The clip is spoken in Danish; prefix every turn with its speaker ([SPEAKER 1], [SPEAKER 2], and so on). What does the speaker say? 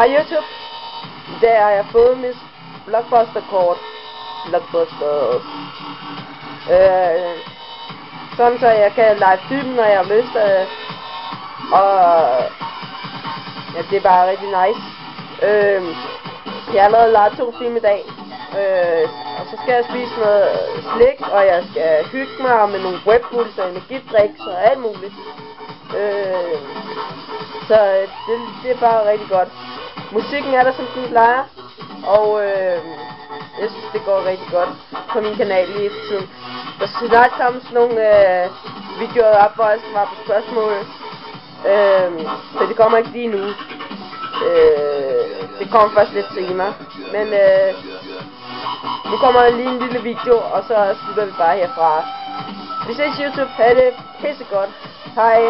[SPEAKER 1] Hej YouTube. I dag har jeg fået mit Blockbuster-kort. Blockbuster. Sådan så jeg kan live filme, når jeg har lyst. Og ja, det er bare rigtig nice. Jeg har allerede lavet 2 film i dag. Og så skal jeg spise noget slik, og jeg skal hygge mig med nogle webfulds og energidriks og alt muligt. Så det er bare rigtig godt. Musikken er der, som den plejer, og jeg synes det går rigtig godt på min kanal lige for tiden. Der skal snart komme sådan nogle videoer op, hvor jeg skal svare på spørgsmål. Så det kommer ikke lige nu. Det kommer først lidt senere. Men nu kommer der lige en lille video, og så slutter vi bare herfra. Vi ses YouTube. Ha' det pissegodt. Hej.